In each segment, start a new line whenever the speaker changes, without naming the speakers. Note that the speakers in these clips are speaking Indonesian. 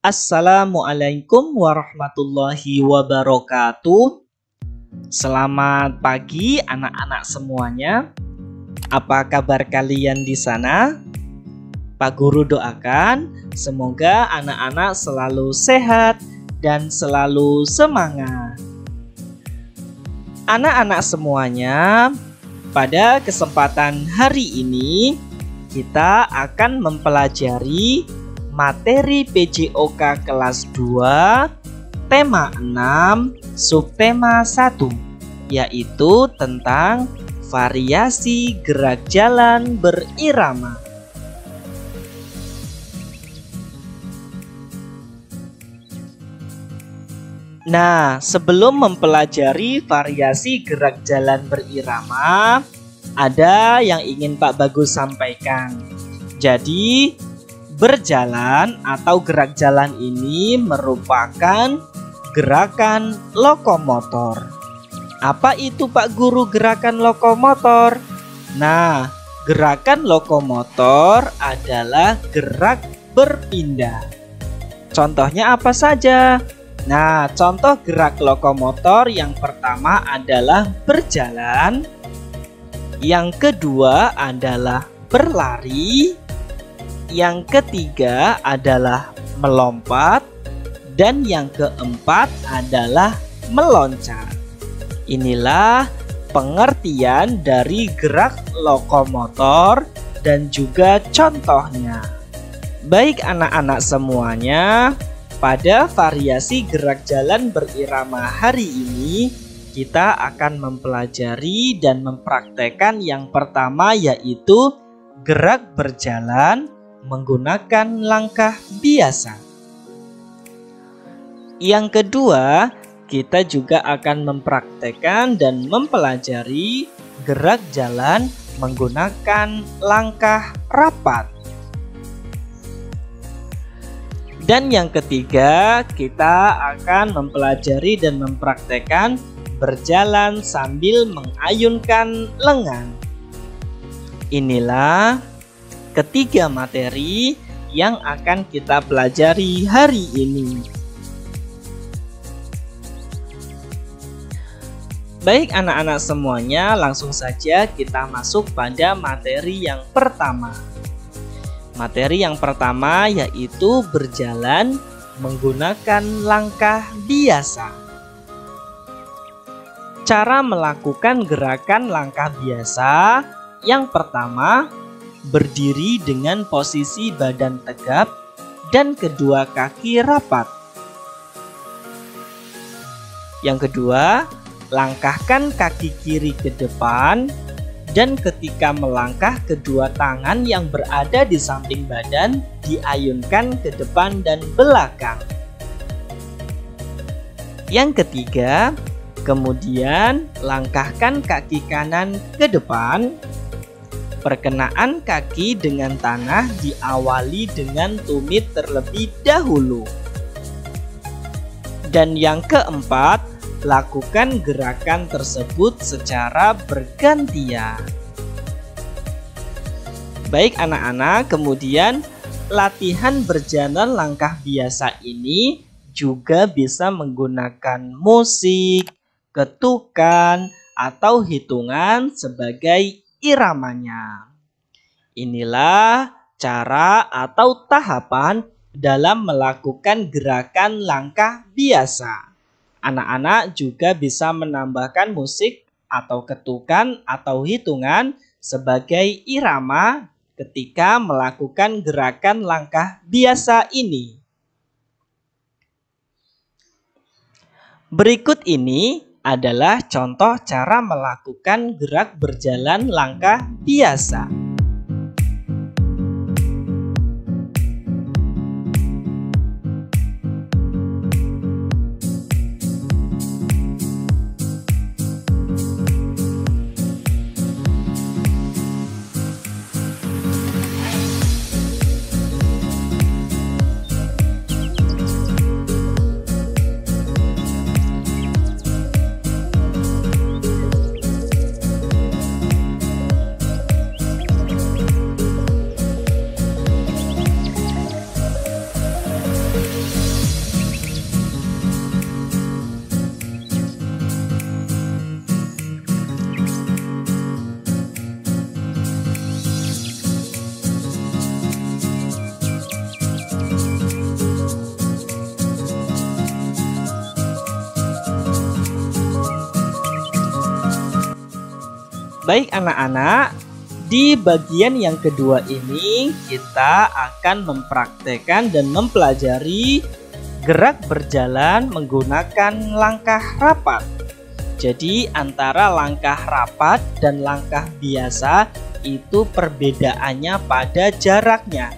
Assalamualaikum warahmatullahi wabarakatuh. Selamat pagi anak-anak semuanya. Apa kabar kalian di sana? Pak Guru doakan semoga anak-anak selalu sehat dan selalu semangat. Anak-anak semuanya, pada kesempatan hari ini kita akan mempelajari materi PJOK kelas 2, tema 6, subtema 1, yaitu tentang variasi gerak jalan berirama. Nah, sebelum mempelajari variasi gerak jalan berirama, ada yang ingin Pak Bagus sampaikan. Jadi, berjalan atau gerak jalan ini merupakan gerakan lokomotor. Apa itu Pak Guru gerakan lokomotor? Nah, gerakan lokomotor adalah gerak berpindah. Contohnya apa saja? Nah, contoh gerak lokomotor yang pertama adalah berjalan, yang kedua adalah berlari, yang ketiga adalah melompat, dan yang keempat adalah meloncat. Inilah pengertian dari gerak lokomotor dan juga contohnya. Baik anak-anak semuanya, pada variasi gerak jalan berirama hari ini kita akan mempelajari dan mempraktekkan yang pertama, yaitu gerak berjalan menggunakan langkah biasa. Yang kedua, kita juga akan mempraktekkan dan mempelajari gerak jalan menggunakan langkah rapat. Dan yang ketiga, kita akan mempelajari dan mempraktekkan berjalan sambil mengayunkan lengan. Inilah ketiga materi yang akan kita pelajari hari ini. Baik anak-anak semuanya, langsung saja kita masuk pada materi yang pertama. Materi yang pertama yaitu berjalan menggunakan langkah biasa. Cara melakukan gerakan langkah biasa yang pertama, berdiri dengan posisi badan tegap dan kedua kaki rapat. Yang kedua, langkahkan kaki kiri ke depan dan ketika melangkah kedua tangan yang berada di samping badan diayunkan ke depan dan belakang. Yang ketiga, kemudian langkahkan kaki kanan ke depan. Perkenaan kaki dengan tanah diawali dengan tumit terlebih dahulu. Dan yang keempat, lakukan gerakan tersebut secara bergantian. Baik anak-anak, kemudian latihan berjalan langkah biasa ini juga bisa menggunakan musik, ketukan, atau hitungan sebagai iramanya. Inilah cara atau tahapan dalam melakukan gerakan langkah biasa. Anak-anak juga bisa menambahkan musik atau ketukan atau hitungan sebagai irama ketika melakukan gerakan langkah biasa ini. Berikut ini adalah contoh cara melakukan gerak berjalan langkah biasa. Baik anak-anak, di bagian yang kedua ini kita akan mempraktekkan dan mempelajari gerak berjalan menggunakan langkah rapat. Jadi antara langkah rapat dan langkah biasa itu perbedaannya pada jaraknya.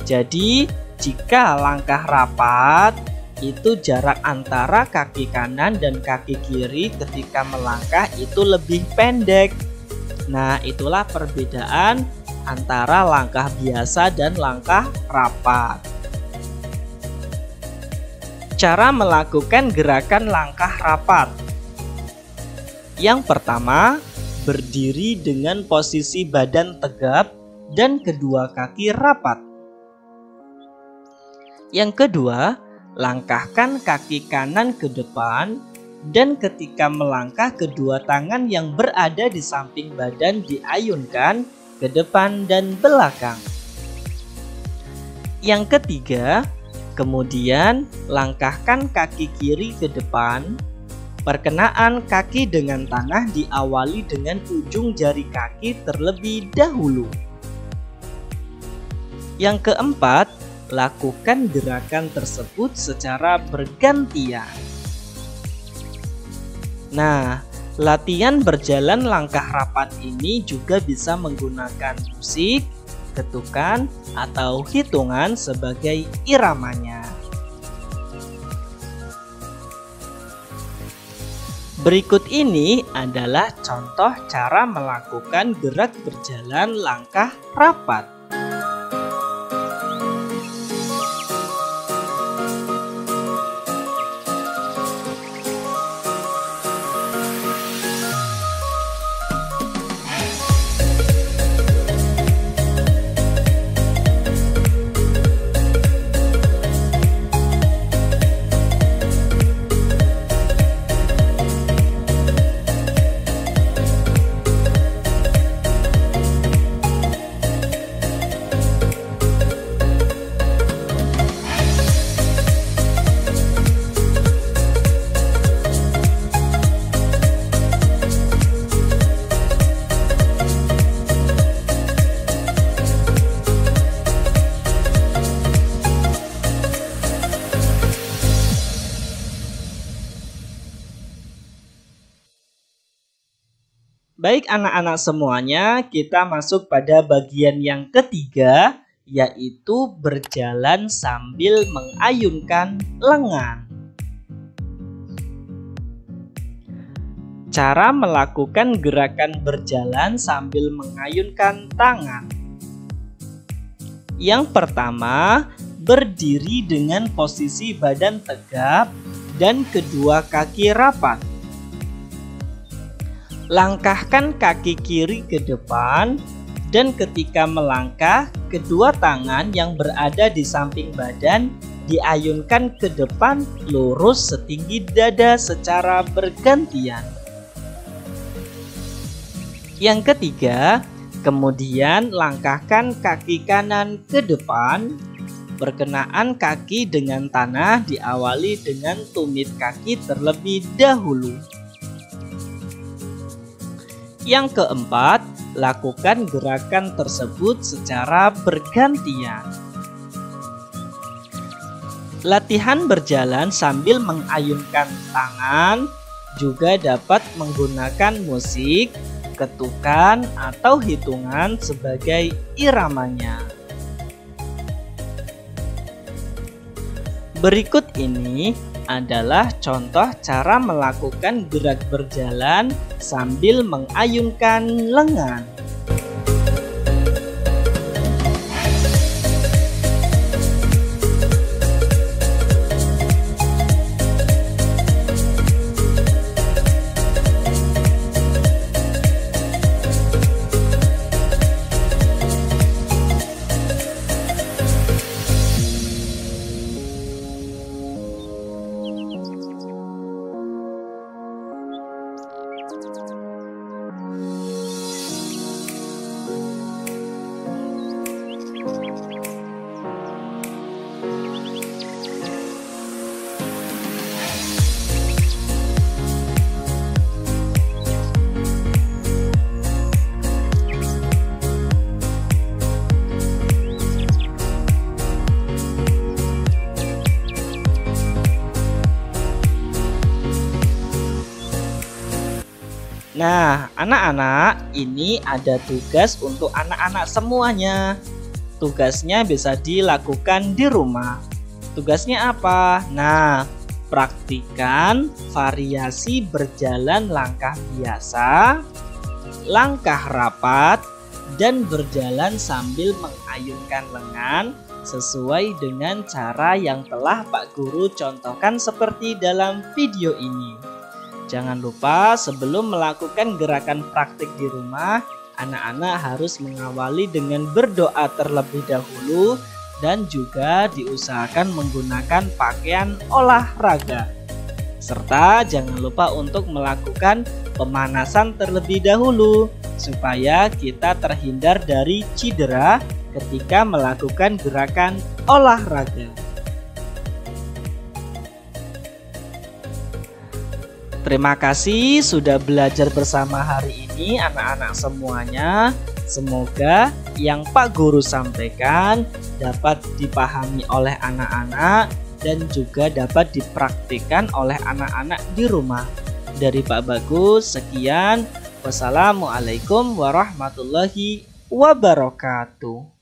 Jadi jika langkah rapat itu jarak antara kaki kanan dan kaki kiri ketika melangkah itu lebih pendek. Nah, itulah perbedaan antara langkah biasa dan langkah rapat. Cara melakukan gerakan langkah rapat. Yang pertama, berdiri dengan posisi badan tegap dan kedua kaki rapat. Yang kedua, langkahkan kaki kanan ke depan dan ketika melangkah kedua tangan yang berada di samping badan diayunkan ke depan dan belakang. Yang ketiga, kemudian langkahkan kaki kiri ke depan. Perkenaan kaki dengan tanah diawali dengan ujung jari kaki terlebih dahulu. Yang keempat, lakukan gerakan tersebut secara bergantian. Nah, latihan berjalan langkah rapat ini juga bisa menggunakan musik, ketukan, atau hitungan sebagai iramanya. Berikut ini adalah contoh cara melakukan gerak berjalan langkah rapat. Baik anak-anak semuanya, kita masuk pada bagian yang ketiga, yaitu berjalan sambil mengayunkan lengan. Cara melakukan gerakan berjalan sambil mengayunkan tangan. Yang pertama, berdiri dengan posisi badan tegap dan kedua kaki rapat. Langkahkan kaki kiri ke depan dan ketika melangkah, kedua tangan yang berada di samping badan diayunkan ke depan lurus setinggi dada secara bergantian. Yang ketiga, kemudian langkahkan kaki kanan ke depan. Perkenaan kaki dengan tanah diawali dengan tumit kaki terlebih dahulu. Yang keempat, lakukan gerakan tersebut secara bergantian. Latihan berjalan sambil mengayunkan tangan juga dapat menggunakan musik, ketukan, atau hitungan sebagai iramanya. Berikut ini adalah contoh cara melakukan gerak berjalan sambil mengayunkan lengan. Nah, anak-anak, ini ada tugas untuk anak-anak semuanya. Tugasnya bisa dilakukan di rumah. Tugasnya apa? Nah, praktikan variasi berjalan langkah biasa, langkah rapat, dan berjalan sambil mengayunkan lengan sesuai dengan cara yang telah Pak Guru contohkan seperti dalam video ini. Jangan lupa sebelum melakukan gerakan praktik di rumah, anak-anak harus mengawali dengan berdoa terlebih dahulu dan juga diusahakan menggunakan pakaian olahraga. Serta jangan lupa untuk melakukan pemanasan terlebih dahulu supaya kita terhindar dari cedera ketika melakukan gerakan olahraga. Terima kasih sudah belajar bersama hari ini anak-anak semuanya. Semoga yang Pak Guru sampaikan dapat dipahami oleh anak-anak dan juga dapat dipraktikkan oleh anak-anak di rumah. Dari Pak Bagus, sekian. Wassalamualaikum warahmatullahi wabarakatuh.